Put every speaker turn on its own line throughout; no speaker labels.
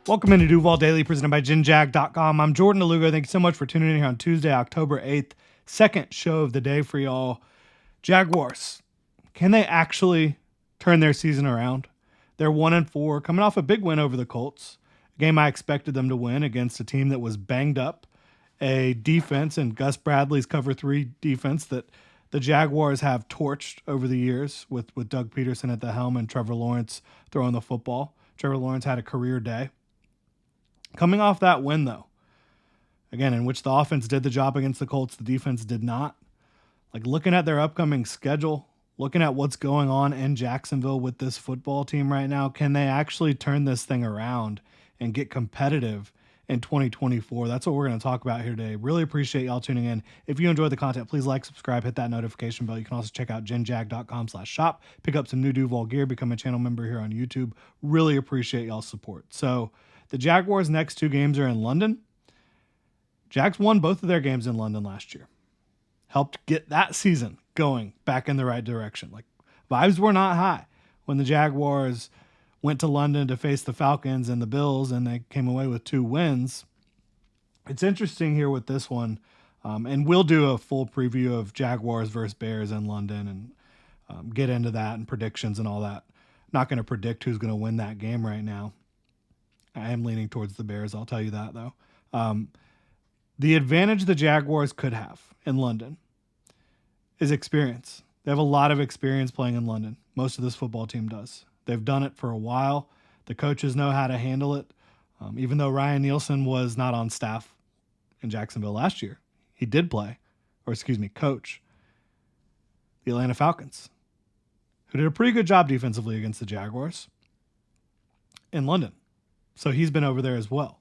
Welcome into Duval Daily, presented by GinJag.com. I'm Jordan DeLugo. Thank you so much for tuning in here on Tuesday, October 8th. Second show of the day for y'all. Jaguars, can they actually turn their season around? They're 1-4, coming off a big win over the Colts, a game I expected them to win against a team that was banged up, a defense and Gus Bradley's cover 3 defense that the Jaguars have torched over the years with Doug Peterson at the helm and Trevor Lawrence throwing the football. Trevor Lawrence had a career day. Coming off that win, though, again, in which the offense did the job against the Colts, the defense did not. Like, looking at their upcoming schedule, looking at what's going on in Jacksonville with this football team right now, can they actually turn this thing around and get competitive in 2024? That's what we're going to talk about here today. Really appreciate y'all tuning in. If you enjoyed the content, please like, subscribe, hit that notification bell. You can also check out GinJag.com/shop, pick up some new Duval gear, become a channel member here on YouTube. Really appreciate y'all's support. So, the Jaguars' next 2 games are in London. Jags won both of their games in London last year. Helped get that season going back in the right direction. Like, vibes were not high when the Jaguars went to London to face the Falcons and the Bills, and they came away with 2 wins. It's interesting here with this one, and we'll do a full preview of Jaguars versus Bears in London and get into that and predictions and all that. Not going to predict who's going to win that game right now. I am leaning towards the Bears, I'll tell you that, though. The advantage the Jaguars could have in London is experience. They have a lot of experience playing in London. Most of this football team does. They've done it for a while. The coaches know how to handle it. Even though Ryan Nielsen was not on staff in Jacksonville last year, he did coach the Atlanta Falcons, who did a pretty good job defensively against the Jaguars in London. So he's been over there as well.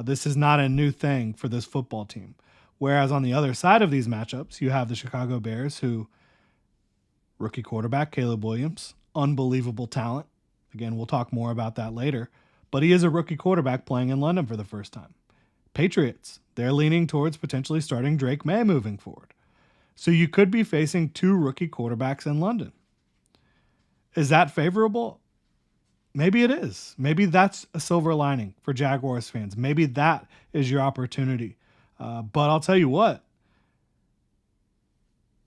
This is not a new thing for this football team. Whereas on the other side of these matchups, you have the Chicago Bears, who rookie quarterback Caleb Williams, unbelievable talent. Again, we'll talk more about that later. But he is a rookie quarterback playing in London for the first time. Patriots, they're leaning towards potentially starting Drake May moving forward. So you could be facing 2 rookie quarterbacks in London. Is that favorable? Maybe it is. Maybe that's a silver lining for Jaguars fans. Maybe that is your opportunity. But I'll tell you what,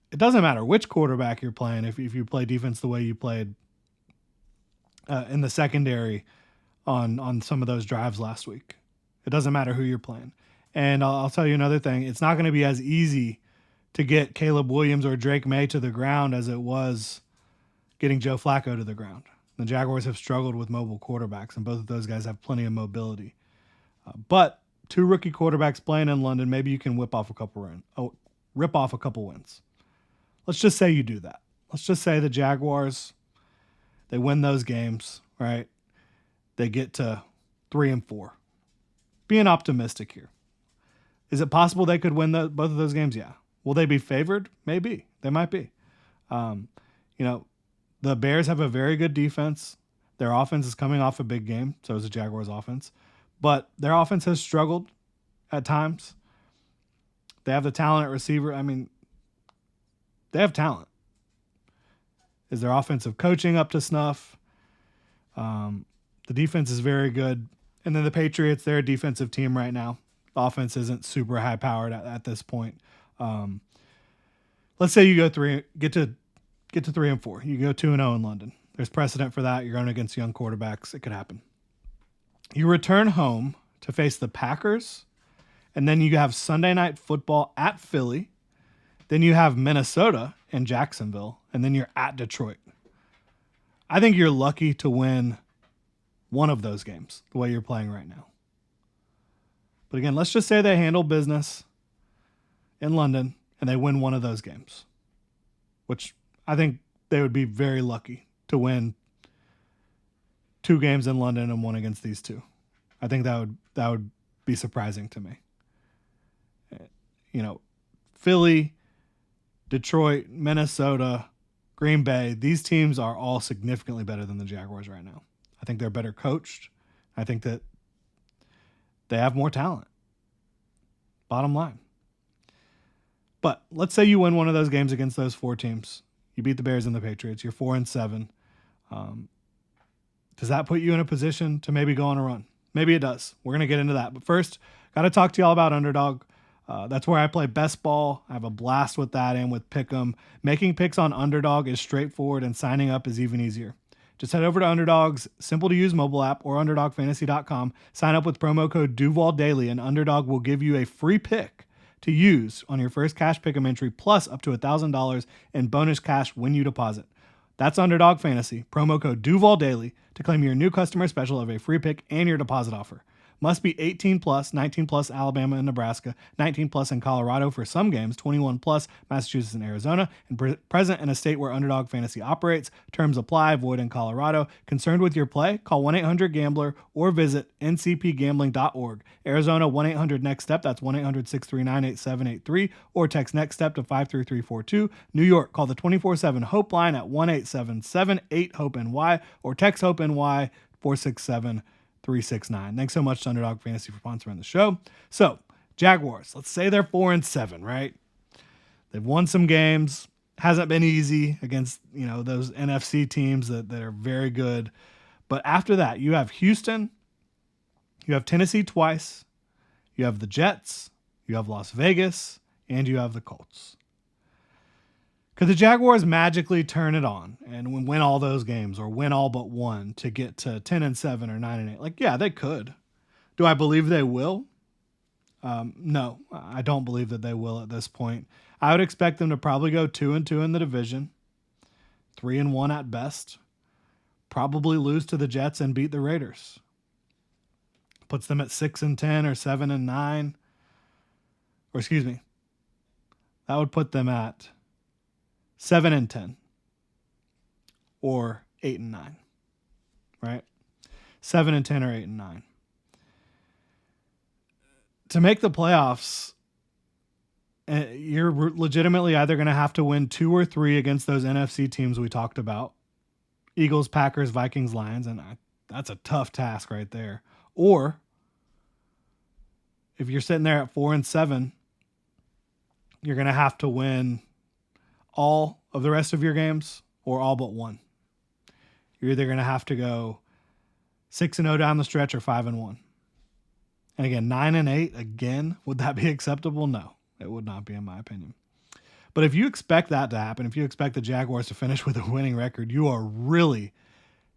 it doesn't matter which quarterback you're playing if you play defense the way you played in the secondary on some of those drives last week. It doesn't matter who you're playing. And I'll tell you another thing. It's not going to be as easy to get Caleb Williams or Drake May to the ground as it was getting Joe Flacco to the ground. The Jaguars have struggled with mobile quarterbacks, and both of those guys have plenty of mobility. But 2 rookie quarterbacks playing in London, maybe you can rip off a couple wins. Let's just say you do that. Let's just say the Jaguars, they win those games, right? They get to 3-4. Being optimistic here. Is it possible they could win both of those games? Yeah. Will they be favored? Maybe. They might be. The Bears have a very good defense. Their offense is coming off a big game, so is the Jaguars' offense. But their offense has struggled at times. They have the talent at receiver. I mean, they have talent. Is their offensive coaching up to snuff? The defense is very good. And then the Patriots, they're a defensive team right now. The offense isn't super high-powered at this point. Let's say you get to 3-4. You go 2-0 in London. There's precedent for that. You're going against young quarterbacks. It could happen. You return home to face the Packers, and then you have Sunday Night Football at Philly. Then you have Minnesota and Jacksonville, and then you're at Detroit. I think you're lucky to win one of those games the way you're playing right now. But again, let's just say they handle business in London and they win one of those games, which I think they would be very lucky to win 2 games in London and 1 against these 2. I think that would be surprising to me. Philly, Detroit, Minnesota, Green Bay, these teams are all significantly better than the Jaguars right now. I think they're better coached. I think that they have more talent. Bottom line. But let's say you win one of those games against those 4 teams. You beat the Bears and the Patriots. You're 4-7. Does that put you in a position to maybe go on a run? Maybe it does. We're going to get into that. But first, got to talk to y'all about Underdog. That's where I play best ball. I have a blast with that and with Pick'em. Making picks on Underdog is straightforward, and signing up is even easier. Just head over to Underdog's simple-to-use mobile app or UnderdogFantasy.com. Sign up with promo code DuvalDaily, and Underdog will give you a free pick to use on your first cash Pick'em entry, plus up to $1,000 in bonus cash when you deposit. That's Underdog Fantasy, promo code DuvalDaily, to claim your new customer special of a free pick and your deposit offer. Must be 18 plus, 19 plus Alabama and Nebraska, 19 plus in Colorado for some games, 21 plus Massachusetts and Arizona, and present in a state where Underdog Fantasy operates. Terms apply, void in Colorado. Concerned with your play? Call 1-800-GAMBLER or visit ncpgambling.org. Arizona, 1-800-NEXT-STEP, that's 1-800-639-8783, or text NEXT-STEP to 53342. New York, call the 24/7 HOPE line at 1-877-8-HOPE-NY or text HOPE-NY 467-369. Thanks so much to Underdog Fantasy for sponsoring the show. So, Jaguars, let's say they're 4-7, right? They've won some games. Hasn't been easy against, those NFC teams that are very good. But after that, you have Houston, you have Tennessee twice, you have the Jets, you have Las Vegas, and you have the Colts. Could the Jaguars magically turn it on and win all those games, or win all but one to get to 10-7 or 9-8? Like, yeah, they could. Do I believe they will? No, I don't believe that they will at this point. I would expect them to probably go 2-2 in the division, 3-1 at best. Probably lose to the Jets and beat the Raiders. Puts them at 6-10 or 7-9. Or excuse me, that would put them at 7-10 or 8-9, right? 7-10 or 8-9. To make the playoffs, you're legitimately either going to have to win 2 or 3 against those NFC teams we talked about: Eagles, Packers, Vikings, Lions, and that's a tough task right there. Or if you're sitting there at 4-7, you're going to have to win all of the rest of your games or all but one. You're either going to have to go 6-0 down the stretch or 5-1. And again, 9-8 again, would that be acceptable? No, it would not be, in my opinion. But if you expect that to happen, if you expect the Jaguars to finish with a winning record, you are really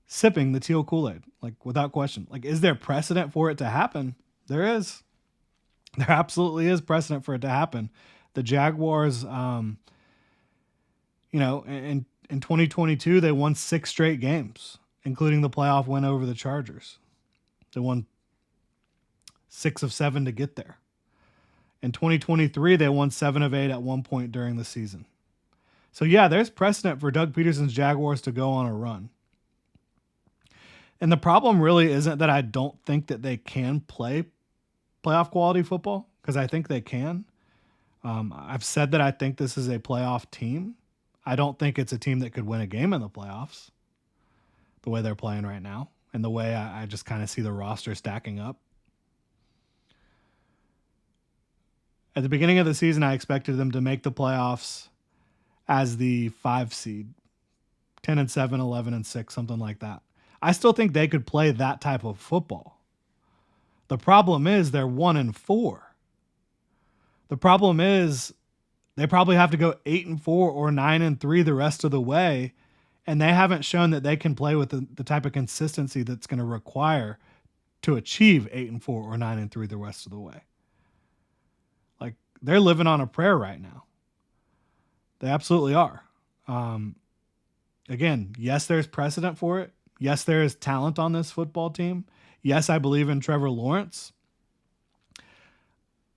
sipping the teal Kool-Aid, like, without question. Like, is there precedent for it to happen? There is. There absolutely is precedent for it to happen. The Jaguars, in 2022, they won 6 straight games, including the playoff win over the Chargers. They won 6 of 7 to get there. In 2023, they won 7 of 8 at one point during the season. So yeah, there's precedent for Doug Peterson's Jaguars to go on a run. And the problem really isn't that I don't think that they can play playoff quality football, because I think they can. I've said that I think this is a playoff team. I don't think it's a team that could win a game in the playoffs the way they're playing right now, and the way I just kind of see the roster stacking up. At the beginning of the season, I expected them to make the playoffs as the 5 seed, 10-7, 11-6, something like that. I still think they could play that type of football. The problem is they're 1-4. The problem is they probably have to go 8-4 or 9-3 the rest of the way, and they haven't shown that they can play with the type of consistency that's going to require to achieve 8-4 or 9-3 the rest of the way. Like, they're living on a prayer right now. They absolutely are. Again, yes, there's precedent for it. Yes, there is talent on this football team. Yes, I believe in Trevor Lawrence.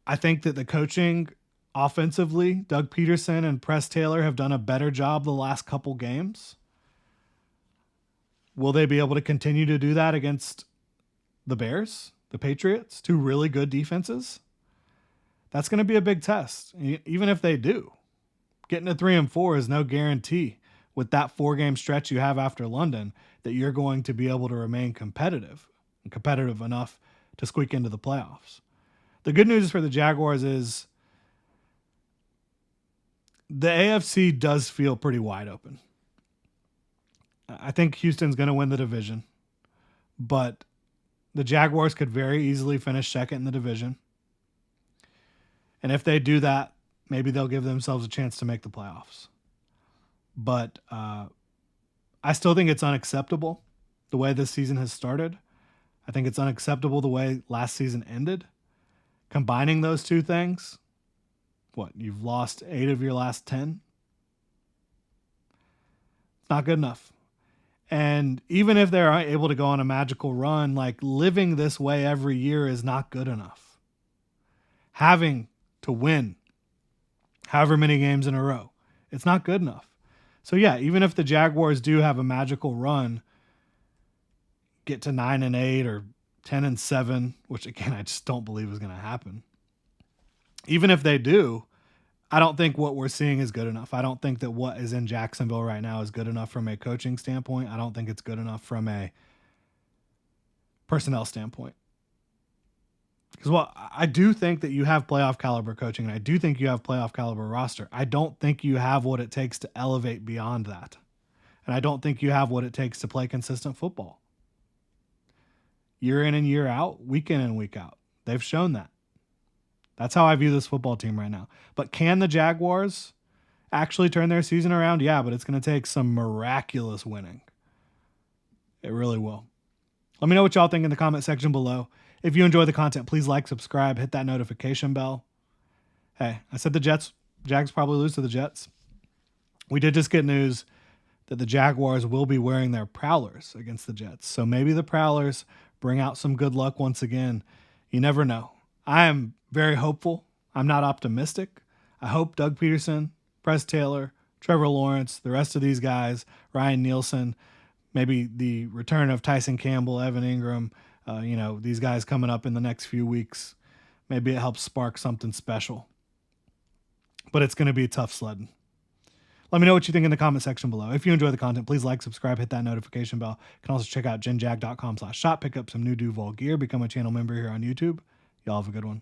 I think that the coaching offensively, Doug Peterson and Press Taylor have done a better job the last couple games. Will they be able to continue to do that against the Bears, the Patriots, 2 really good defenses? That's going to be a big test, even if they do. Getting to 3-4 is no guarantee with that 4-game stretch you have after London that you're going to be able to remain competitive and competitive enough to squeak into the playoffs. The good news for the Jaguars is the AFC does feel pretty wide open. I think Houston's going to win the division, but The Jaguars could very easily finish second in the division. And if they do that, maybe they'll give themselves a chance to make the playoffs. But I still think it's unacceptable the way this season has started. I think it's unacceptable the way last season ended. Combining those two things, you've lost 8 of your last 10? It's not good enough. And even if they're able to go on a magical run, living this way every year is not good enough. Having to win however many games in a row, it's not good enough. So yeah, even if the Jaguars do have a magical run, get to 9-8 or 10-7, which again, I just don't believe is going to happen. Even if they do, I don't think what we're seeing is good enough. I don't think that what is in Jacksonville right now is good enough from a coaching standpoint. I don't think it's good enough from a personnel standpoint. Because I do think that you have playoff caliber coaching, and I do think you have playoff caliber roster. I don't think you have what it takes to elevate beyond that. And I don't think you have what it takes to play consistent football. Year in and year out, week in and week out. They've shown that. That's how I view this football team right now. But can the Jaguars actually turn their season around? Yeah, but it's going to take some miraculous winning. It really will. Let me know what y'all think in the comment section below. If you enjoy the content, please like, subscribe, hit that notification bell. Hey, I said the Jags probably lose to the Jets. We did just get news that the Jaguars will be wearing their Prowlers against the Jets. So maybe the Prowlers bring out some good luck once again. You never know. I am very hopeful. I'm not optimistic. I hope Doug Peterson, Press Taylor, Trevor Lawrence, the rest of these guys, Ryan Nielsen, maybe the return of Tyson Campbell, Evan Ingram, these guys coming up in the next few weeks. Maybe it helps spark something special. But it's going to be tough sledding. Let me know what you think in the comment section below. If you enjoy the content, please like, subscribe, hit that notification bell. You can also check out genjag.com/shop, pick up some new Duval gear, become a channel member here on YouTube. Y'all have a good one.